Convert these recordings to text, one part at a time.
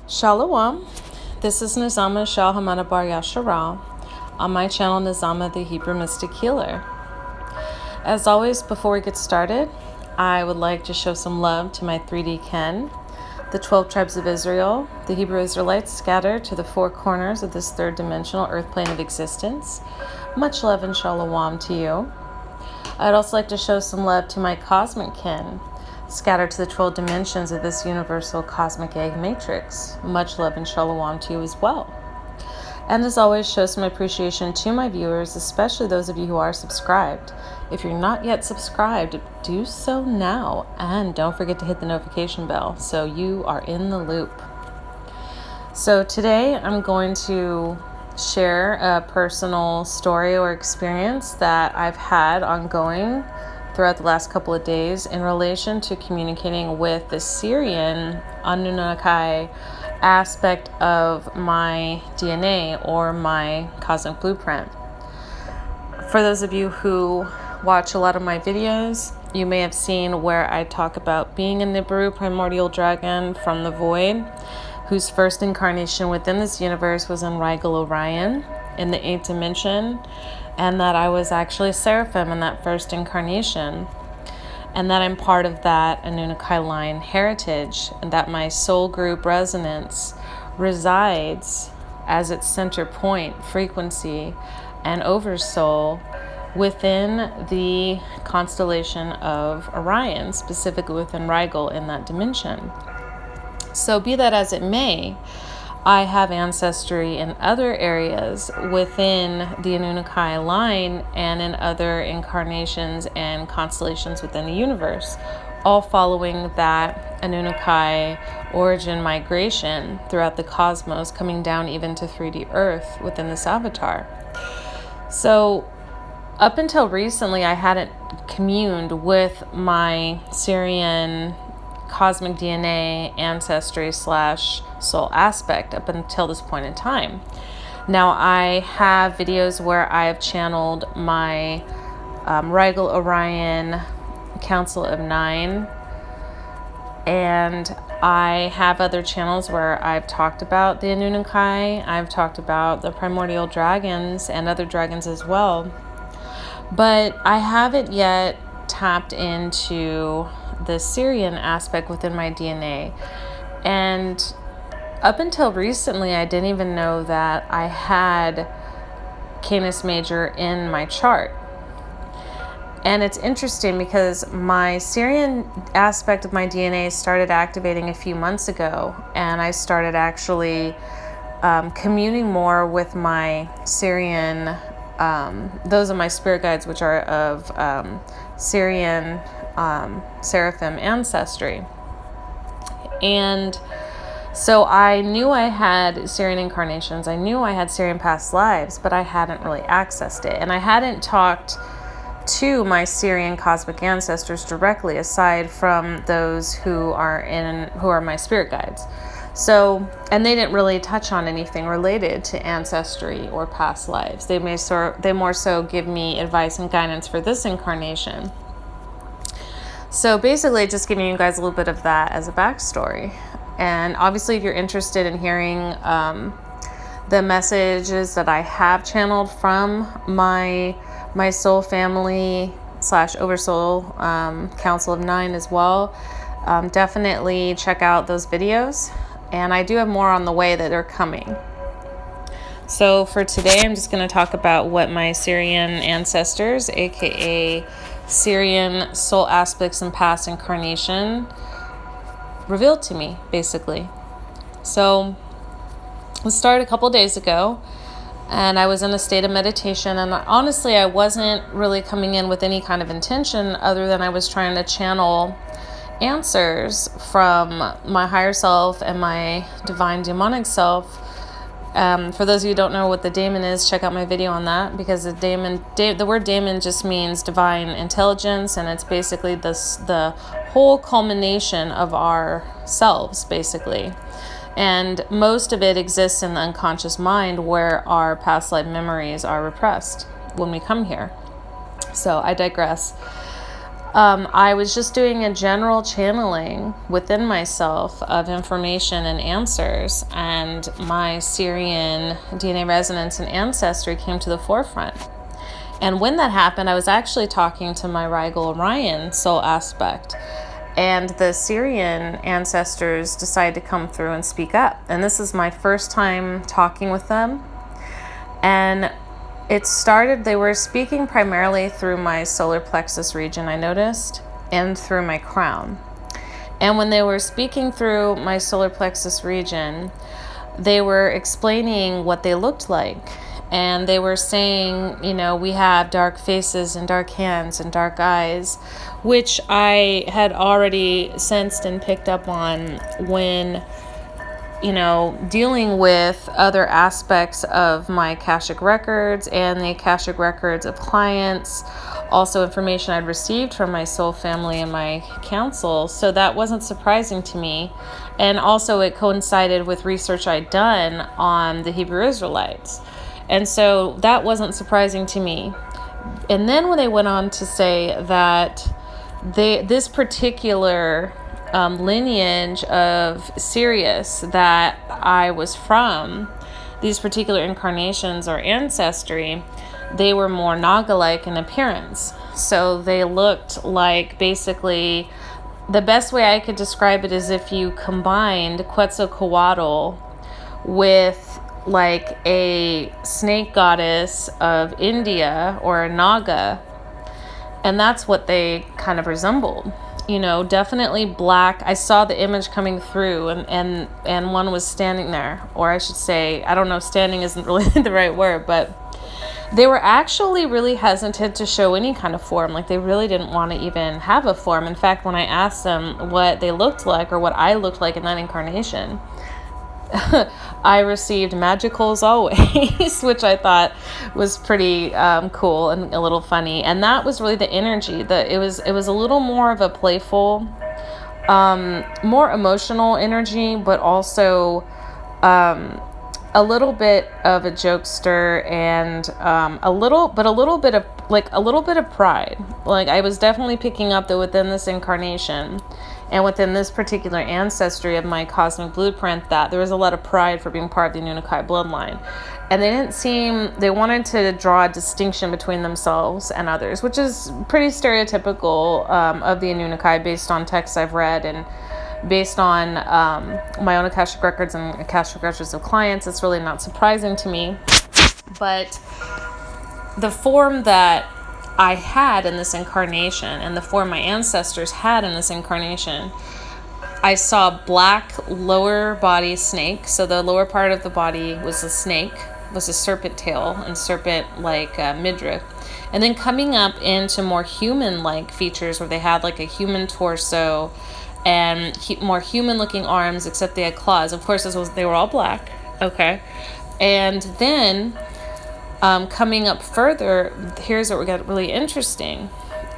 Shalom. This is Nizama Shalhamana Bar Yasharal on my channel Nizama the Hebrew Mystic Healer. As always, before we get started, I would like to show some love to my 3D kin, the 12 tribes of Israel, the Hebrew Israelites scattered to the four corners of this third dimensional earth plane of existence. Much love and shalom to you. I'd also like to show some love to my cosmic kin, scattered to the 12 dimensions of this universal cosmic egg matrix. Much love and shalom to you as well. And as always, show some appreciation to my viewers, especially those of you who are subscribed. If you're not yet subscribed, do so now. And don't forget to hit the notification bell so you are in the loop. So today I'm going to share a personal story or experience that I've had ongoing throughout the last couple of days in relation to communicating with the Sirian Annunaki aspect of my DNA or my cosmic blueprint. For those of you who watch a lot of my videos, you may have seen where I talk about being a Nibiru primordial dragon from the void, whose first incarnation within this universe was in Rigel Orion in the 8th dimension, and that I was actually a seraphim in that first incarnation, and that I'm part of that Annunaki line heritage, and that my soul group resonance resides as its center point, frequency, and oversoul within the constellation of Orion, specifically within Rigel in that dimension. So be that as it may, I have ancestry in other areas within the Annunaki line and in other incarnations and constellations within the universe, all following that Annunaki origin migration throughout the cosmos, coming down even to 3D Earth within this avatar. So up until recently, I hadn't communed with my Sirian cosmic DNA ancestry / soul aspect up until this point in time. Now I have videos where I have channeled my Rigel Orion Council of 9, and I have other channels where I've talked about the Annunaki, I've talked about the primordial dragons and other dragons as well, but I haven't yet tapped into the Sirian aspect within my DNA. And up until recently, I didn't even know that I had Canis Major in my chart. And it's interesting because my Sirian aspect of my DNA started activating a few months ago, and I started actually communing more with my Sirian, those are my spirit guides, which are of Sirian seraphim ancestry. And so I knew I had Sirian incarnations, I knew I had Sirian past lives, but I hadn't really accessed it, and I hadn't talked to my Sirian cosmic ancestors directly, aside from those who are my spirit guides. So, and they didn't really touch on anything related to ancestry or past lives. They more so give me advice and guidance for this incarnation. So basically, just giving you guys a little bit of that as a backstory. And obviously, if you're interested in hearing the messages that I have channeled from my soul family / oversoul Council of 9 as well, definitely check out those videos. And I do have more on the way that are coming. So for today, I'm just going to talk about what my Sirian ancestors, aka Sirian soul aspects and past incarnation, revealed to me, basically. So it started a couple days ago, and I was in a state of meditation, and honestly, I wasn't really coming in with any kind of intention other than I was trying to channel answers from my higher self and my divine demonic self. For those of you who don't know what the daemon is, check out my video on that, because the word daemon just means divine intelligence, and it's basically the whole culmination of our selves, basically. And most of it exists in the unconscious mind, where our past life memories are repressed when we come here. So I digress. I was just doing a general channeling within myself of information and answers, and my Sirian DNA resonance and ancestry came to the forefront. And when that happened, I was actually talking to my Rigel Orion soul aspect, and the Sirian ancestors decided to come through and speak up. And this is my first time talking with them. And it started, they were speaking primarily through my solar plexus region, I noticed, and through my crown. And when they were speaking through my solar plexus region, they were explaining what they looked like. And they were saying, you know, we have dark faces and dark hands and dark eyes, which I had already sensed and picked up on when, you know, dealing with other aspects of my akashic records and the akashic records of clients, also information I'd received from my soul family and my council. So that wasn't surprising to me. And also it coincided with research I'd done on the Hebrew Israelites. And so that wasn't surprising to me. And then when they went on to say that this particular lineage of Sirius that I was from, these particular incarnations or ancestry, they were more Naga-like in appearance. So they looked like, basically, the best way I could describe it is if you combined Quetzalcoatl with like a snake goddess of India or a Naga, and that's what they kind of resembled. You know, definitely black. I saw the image coming through, and one was standing there, or I should say, I don't know, standing isn't really the right word, but they were actually really hesitant to show any kind of form. Like, they really didn't want to even have a form. In fact, when I asked them what they looked like or what I looked like in that incarnation, I received magicals always, which I thought was pretty cool and a little funny. And that was really the energy. It was a little more of a playful, more emotional energy, but also a little bit of a jokester and a little bit of pride. Like, I was definitely picking up that within this incarnation and within this particular ancestry of my cosmic blueprint, that there was a lot of pride for being part of the Annunaki bloodline. And they wanted to draw a distinction between themselves and others, which is pretty stereotypical of the Annunaki based on texts I've read and based on my own akashic records and akashic records of clients. It's really not surprising to me. But the form that I had in this incarnation and the form my ancestors had in this incarnation, I saw black lower body snake. So the lower part of the body was a snake, was a serpent tail and serpent like midriff. And then coming up into more human-like features where they had like a human torso and more human-looking arms, except they had claws. Of course, they were all black. Okay. And then coming up further, here's where we got really interesting.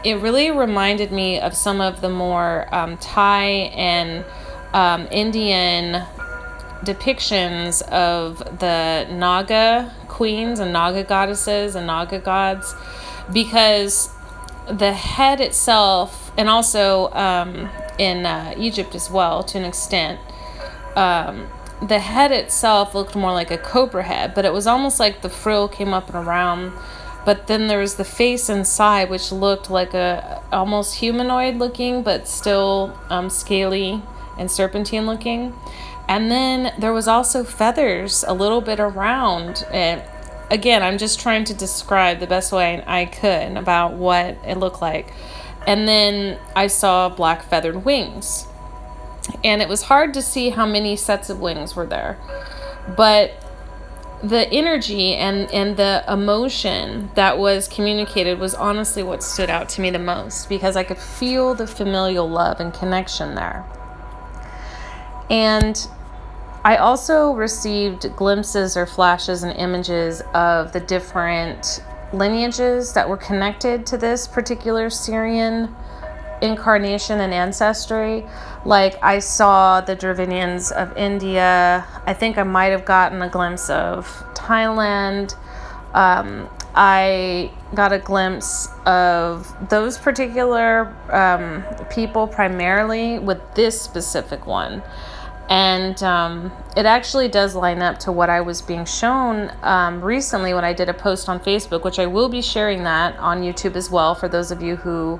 It really reminded me of some of the more Thai and Indian depictions of the Naga queens and Naga goddesses and Naga gods, because the head itself, and also in Egypt as well to an extent, the head itself looked more like a cobra head, but it was almost like the frill came up and around. But then there was the face inside, which looked like a almost humanoid looking, but still scaly and serpentine looking. And then there was also feathers a little bit around it. Again, I'm just trying to describe the best way I could about what it looked like. And then I saw black feathered wings. And it was hard to see how many sets of wings were there. But the energy and the emotion that was communicated was honestly what stood out to me the most, because I could feel the familial love and connection there. And I also received glimpses or flashes and images of the different lineages that were connected to this particular Sirian incarnation and ancestry. Like, I saw the Dravidians of India. I think I might have gotten a glimpse of Thailand. I got a glimpse of those particular people primarily with this specific one. And it actually does line up to what I was being shown recently when I did a post on Facebook, which I will be sharing that on YouTube as well for those of you who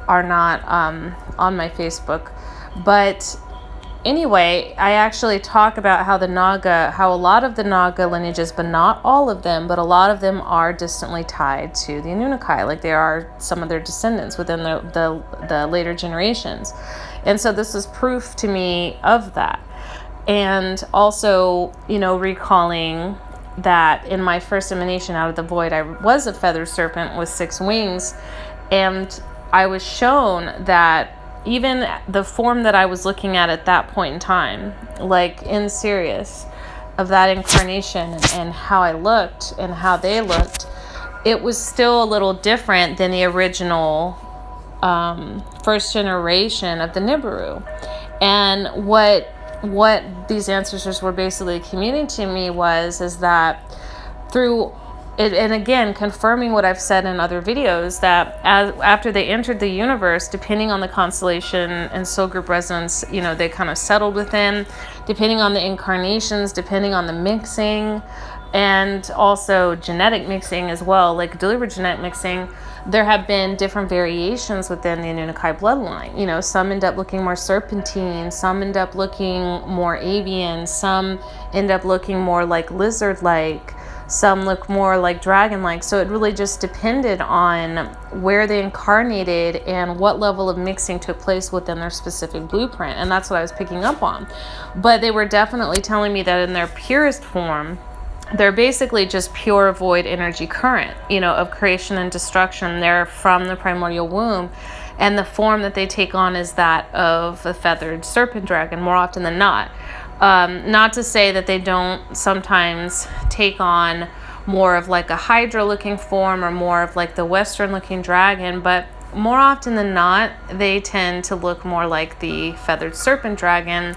are not on my Facebook. But anyway, I actually talk about how a lot of the Naga lineages, but not all of them, but a lot of them are distantly tied to the Annunaki, like they are some of their descendants within the later generations. And so this is proof to me of that. And also, recalling that in my first emanation out of the void, I was a feathered serpent with 6 wings, and I was shown that even the form that I was looking at that point in time, like in Sirius, of that incarnation and how I looked and how they looked, it was still a little different than the original first generation of the Nibiru. And what these ancestors were basically communicating to me is that through it, and again, confirming what I've said in other videos, that after they entered the universe, depending on the constellation and soul group resonance, they kind of settled within, depending on the incarnations, depending on the mixing, and also genetic mixing as well, like delivered genetic mixing. There have been different variations within the Annunaki bloodline. Some end up looking more serpentine, some end up looking more avian, some end up looking more like lizard-like, some look more like dragon-like. So it really just depended on where they incarnated and what level of mixing took place within their specific blueprint. And that's what I was picking up on. But they were definitely telling me that in their purest form, they're basically just pure void energy current, of creation and destruction. They're from the primordial womb. And the form that they take on is that of a feathered serpent dragon more often than not. Not to say that they don't sometimes take on more of like a hydra looking form or more of like the western looking dragon, but more often than not, they tend to look more like the feathered serpent dragon.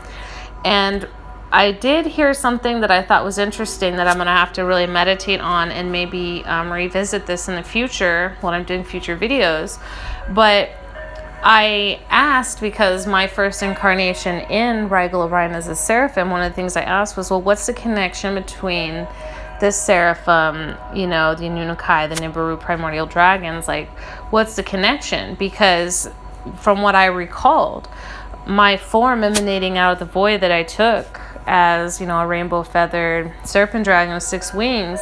And I did hear something that I thought was interesting that I'm going to have to really meditate on and maybe revisit this in the future when I'm doing future videos. But I asked, because my first incarnation in Rigel Orion as a seraphim, one of the things I asked was, well, what's the connection between the seraphim, the Annunaki, the Nibiru primordial dragons? Like, what's the connection? Because from what I recalled, my form emanating out of the void that I took as, a rainbow feathered serpent dragon with 6 wings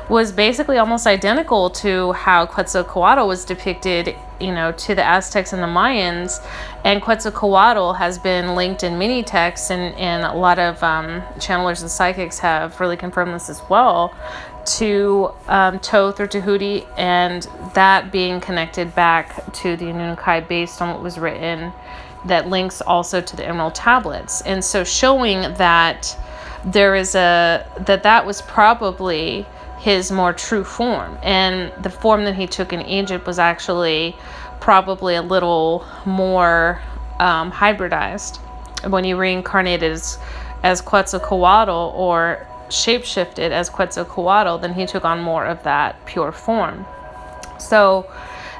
was basically almost identical to how Quetzalcoatl was depicted, to the Aztecs and the Mayans. And Quetzalcoatl has been linked in many texts, and a lot of channelers and psychics have really confirmed this as well, to Thoth or Tahuti, and that being connected back to the Annunaki based on what was written, that links also to the Emerald tablets. And so showing that that was probably his more true form, and the form that he took in Egypt was actually probably a little more hybridized. When he reincarnated as Quetzalcoatl or shapeshifted as Quetzalcoatl, then he took on more of that pure form. So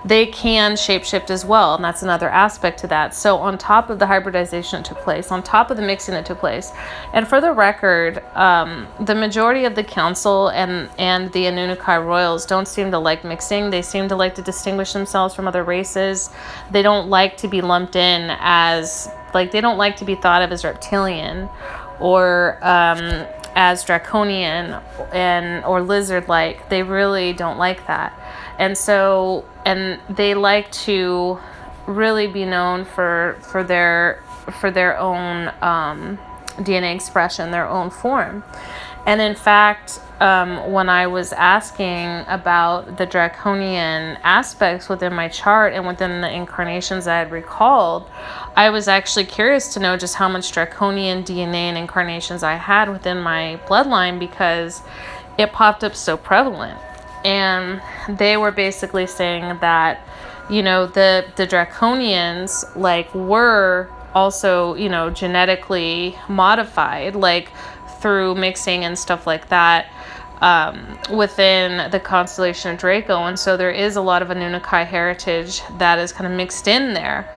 they can shapeshift as well, and that's another aspect to that. So on top of the hybridization that took place, on top of the mixing that took place, and for the record, the majority of the council and the Annunaki royals don't seem to like mixing. They seem to like to distinguish themselves from other races. They don't like to be lumped in as, they don't like to be thought of as reptilian or as draconian or lizard-like. They really don't like that. And so, and they like to really be known for their own DNA expression, their own form. And in fact, when I was asking about the draconian aspects within my chart and within the incarnations I had recalled, I was actually curious to know just how much draconian DNA and incarnations I had within my bloodline, because it popped up so prevalent. And they were basically saying that, the draconians were also, genetically modified, through mixing and stuff like that. within the constellation of Draco. And so there is a lot of Annunaki heritage that is kind of mixed in there.